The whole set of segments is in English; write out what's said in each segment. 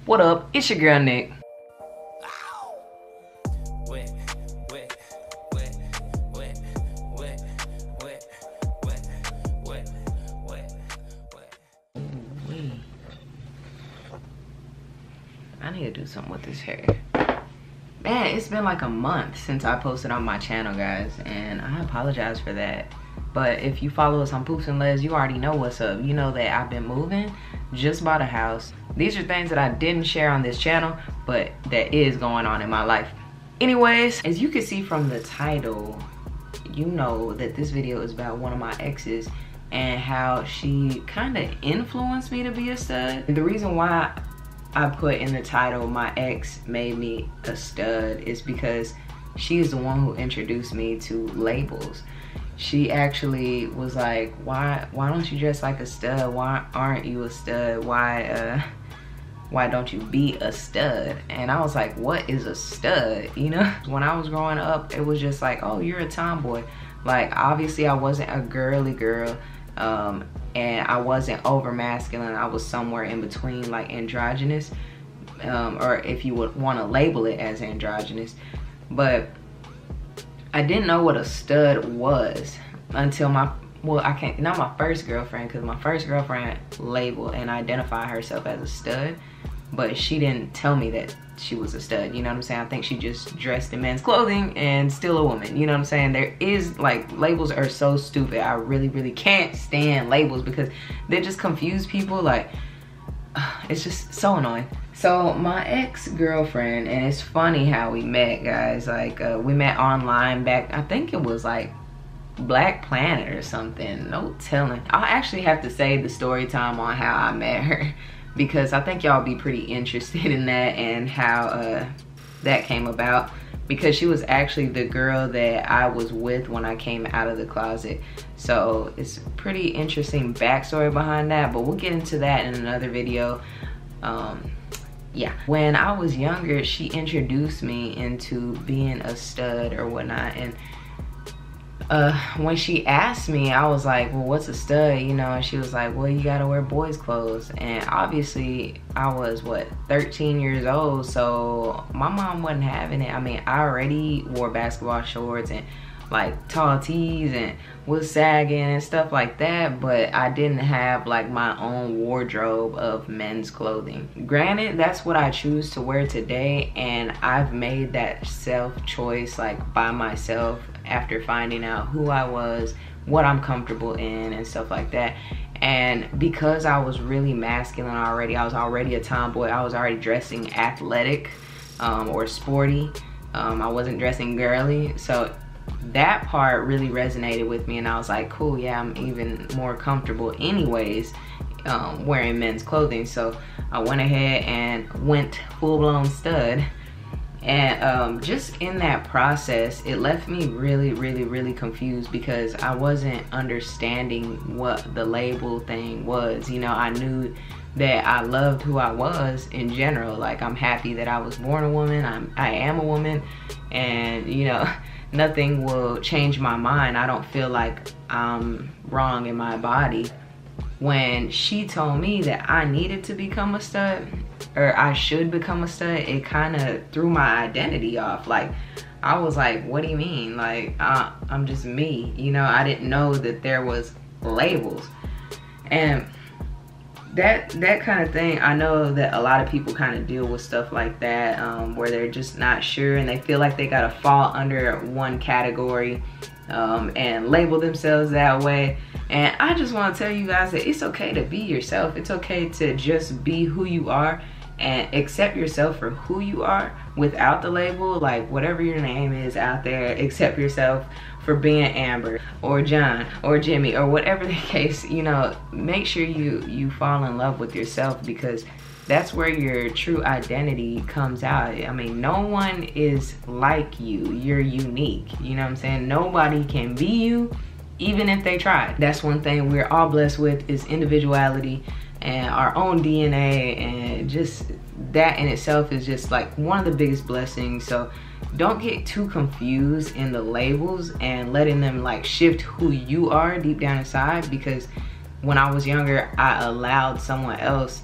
What up? It's your girl Nick. I need to do something with this hair. Man, it's been like a month since I posted on my channel, guys, and I apologize for that. But if you follow us on Poops and Les, you already know what's up. You know that I've been moving, just bought a house. These are things that I didn't share on this channel, but that is going on in my life. Anyways, as you can see from the title, you know that this video is about one of my exes and how she kind of influenced me to be a stud. The reason why I put in the title, my ex made me a stud, is because she is the one who introduced me to labels. She actually was like, why don't you dress like a stud? Why aren't you a stud? Why don't you be a stud? And I was like, what is a stud? You know, when I was growing up, it was just like, oh, you're a tomboy. Like, obviously I wasn't a girly girl, and I wasn't over masculine. I was somewhere in between, like androgynous, or if you would want to label it as androgynous. But I didn't know what a stud was until not my first girlfriend, because my first girlfriend labeled and identified herself as a stud, but she didn't tell me that she was a stud, you know what I'm saying? I think she just dressed in men's clothing and still a woman, you know what I'm saying? There is, like, labels are so stupid. I really can't stand labels because they just confuse people. Like, it's just so annoying. So my ex-girlfriend, and it's funny how we met, guys. Like, we met online back, I think it was like Black Planet or something, no telling. I'll actually have to say the story time on how I met her, because I think y'all be pretty interested in that and how that came about, because she was actually the girl that I was with when I came out of the closet. So it's a pretty interesting backstory behind that, but we'll get into that in another video. Yeah, when I was younger, she introduced me into being a stud or whatnot, and when she asked me, I was like, well, what's a stud, you know? And she was like, well, you gotta wear boys' clothes. And obviously I was, what, 13 years old, so my mom wasn't having it. I mean, I already wore basketball shorts and like tall tees and was sagging and stuff like that, but I didn't have like my own wardrobe of men's clothing. Granted, that's what I choose to wear today, and I've made that self-choice like by myself after finding out who I was, what I'm comfortable in and stuff like that. And because I was really masculine already, I was already a tomboy, I was already dressing athletic or sporty. I wasn't dressing girly, so that part really resonated with me, and I was like, cool, yeah, I'm even more comfortable anyways wearing men's clothing. So I went ahead and went full-blown stud. And just in that process, it left me really confused, because I wasn't understanding what the label thing was. You know, I knew that I loved who I was in general. Like, I'm happy that I was born a woman, I am a woman, and you know, nothing will change my mind. I don't feel like I'm wrong in my body. When she told me that I needed to become a stud, or I should become a stud, it kind of threw my identity off. Like, I was like, what do you mean? Like, I'm just me, you know? I didn't know that there was labels. And that kind of thing, I know that a lot of people kind of deal with stuff like that, where they're just not sure and they feel like they gotta fall under one category and label themselves that way. And I just want to tell you guys that it's okay to be yourself. It's okay to just be who you are and accept yourself for who you are without the label. Like, whatever your name is out there, accept yourself for being Amber or John or Jimmy or whatever the case. You know, make sure you fall in love with yourself, because that's where your true identity comes out. I mean, no one is like you. You're unique, you know what I'm saying? Nobody can be you, even if they tried. That's one thing we're all blessed with, is individuality and our own DNA, and just that in itself is just like one of the biggest blessings. So don't get too confused in the labels and letting them like shift who you are deep down inside, because when I was younger, I allowed someone else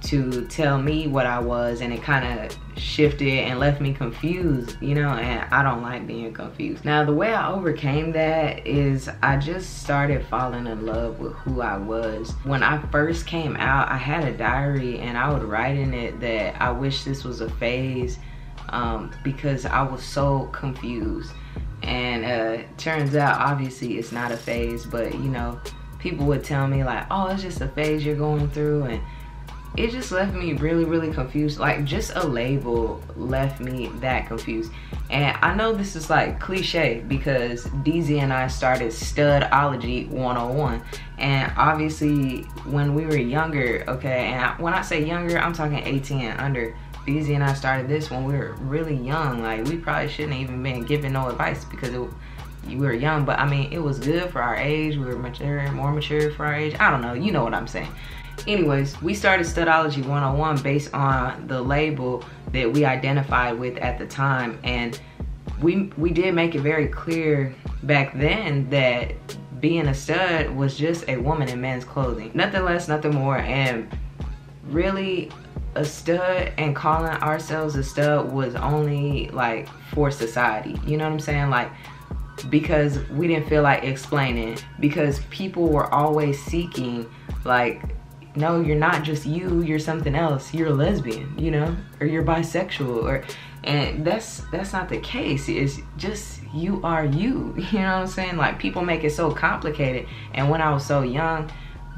to tell me what I was, and it kind of shifted and left me confused, you know, and I don't like being confused. Now, the way I overcame that is I just started falling in love with who I was. When I first came out, I had a diary, and I would write in it that I wish this was a phase, because I was so confused. And turns out, obviously, it's not a phase, but you know, people would tell me like, oh, it's just a phase you're going through, and it just left me really confused. Like, just a label left me that confused. And I know this is like cliche because DZ and I started Studology 101, and obviously when we were younger, okay, and when I say younger, I'm talking 18 and under. DZ and I started this when we were really young. Like, we probably shouldn't even been giving no advice because we were young, but I mean, it was good for our age. We were mature, more mature for our age. I don't know, you know what I'm saying. Anyways, we started Studology 101 based on the label that we identified with at the time, and we did make it very clear back then that being a stud was just a woman in men's clothing. Nothing less, nothing more. And really, a stud and calling ourselves a stud was only like for society, you know what I'm saying? Like, because we didn't feel like explaining, because people were always seeking like, no, you're not just you, you're something else. You're a lesbian, you know, or you're bisexual, or, and that's not the case. It's just, you are you, you know what I'm saying? Like, people make it so complicated. And when I was so young,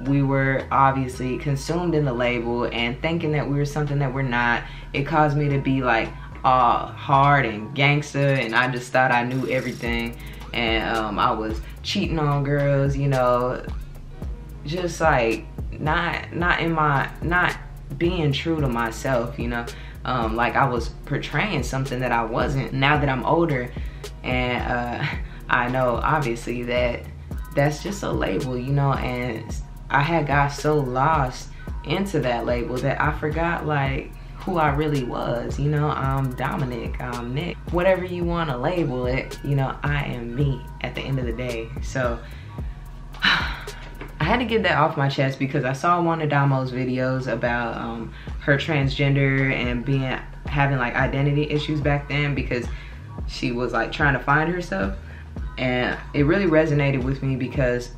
we were obviously consumed in the label and thinking that we were something that we're not. It caused me to be like hard and gangster, and I just thought I knew everything. And I was cheating on girls, you know, just like not being true to myself, you know. Like, I was portraying something that I wasn't. Now that I'm older, and I know obviously that that's just a label, you know, and I had got so lost into that label that I forgot like who I really was, you know. I'm Dominic, I'm Nick, whatever you want to label it, you know, I am me at the end of the day. So I had to get that off my chest because I saw one of Damo's videos about her transgender and having like identity issues back then because she was like trying to find herself, and it really resonated with me because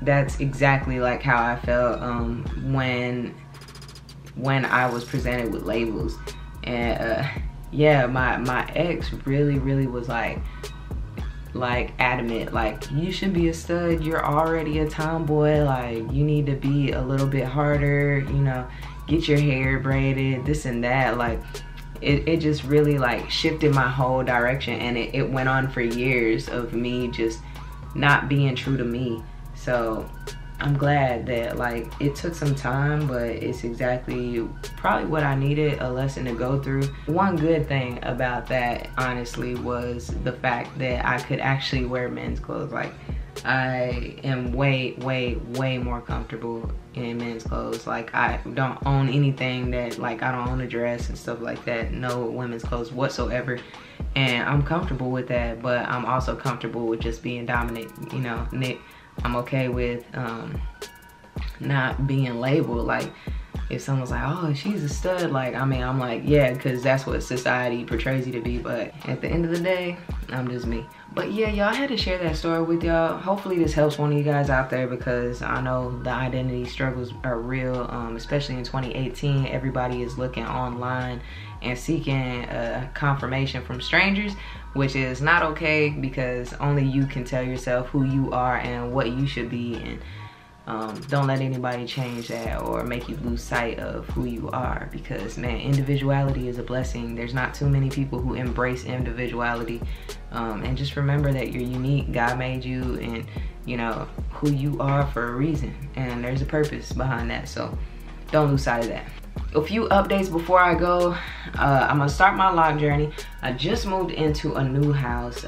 that's exactly like how I felt when I was presented with labels. And yeah, my ex really was like adamant, like, you should be a stud, you're already a tomboy, like, you need to be a little bit harder, you know, get your hair braided, this and that. Like, it just really like shifted my whole direction, and it went on for years of me just not being true to me. So I'm glad that like it took some time, but it's exactly probably what I needed, a lesson to go through. One good thing about that, honestly, was the fact that I could actually wear men's clothes. Like, I am way more comfortable in men's clothes. Like, I don't own anything that, like, I don't own a dress and stuff like that. No women's clothes whatsoever. And I'm comfortable with that, but I'm also comfortable with just being Dominic, you know, Nick. I'm okay with not being labeled. Like, if someone's like, oh, she's a stud, like, I mean, I'm like, yeah, because that's what society portrays you to be. But at the end of the day, I'm just me. But yeah, y'all, I had to share that story with y'all. Hopefully this helps one of you guys out there, because I know the identity struggles are real, especially in 2018. Everybody is looking online and seeking confirmation from strangers, which is not okay, because only you can tell yourself who you are and what you should be. And don't let anybody change that or make you lose sight of who you are, because man, individuality is a blessing. There's not too many people who embrace individuality, and just remember that you're unique. God made you, and you know who you are for a reason, and there's a purpose behind that. So don't lose sight of that. A few updates before I go. I'm gonna start my lock journey. I just moved into a new house.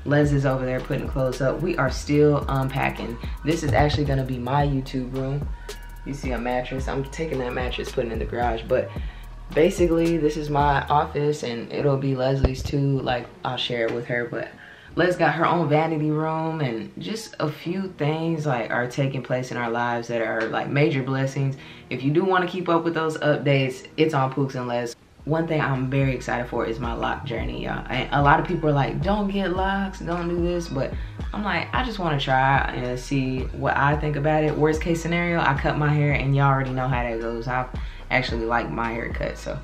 Les is over there putting clothes up. We are still unpacking. This is actually gonna be my YouTube room. You see a mattress. I'm taking that mattress, putting it in the garage. But basically, this is my office, and it'll be Leslie's too. Like, I'll share it with her. But Les got her own vanity room, and just a few things like are taking place in our lives that are like major blessings. If you do want to keep up with those updates, it's on Pooks and Les. One thing I'm very excited for is my lock journey, y'all. A lot of people are like, don't get locks, don't do this, but I'm like, I just want to try and see what I think about it. Worst case scenario, I cut my hair, and y'all already know how that goes. I actually like my haircut, so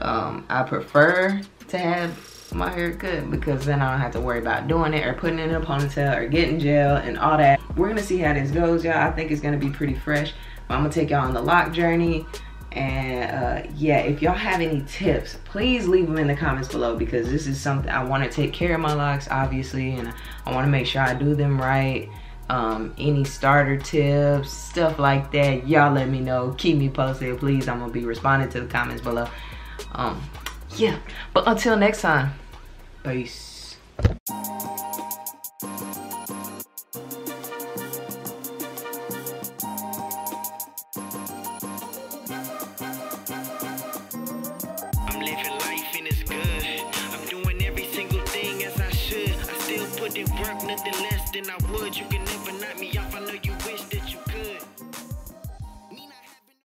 I prefer to have my hair cut because then I don't have to worry about doing it or putting it in a ponytail or getting gel and all that. We're gonna see how this goes, y'all. I think it's gonna be pretty fresh. I'm gonna take y'all on the lock journey. And yeah, if y'all have any tips, please leave them in the comments below, because this is something I want to take care of my locks, obviously, and I want to make sure I do them right. Any starter tips, stuff like that, y'all let me know. Keep me posted, please. I'm gonna be responding to the comments below. Yeah, but until next time, peace. Work nothing less than I would. You can never knock me off. I know you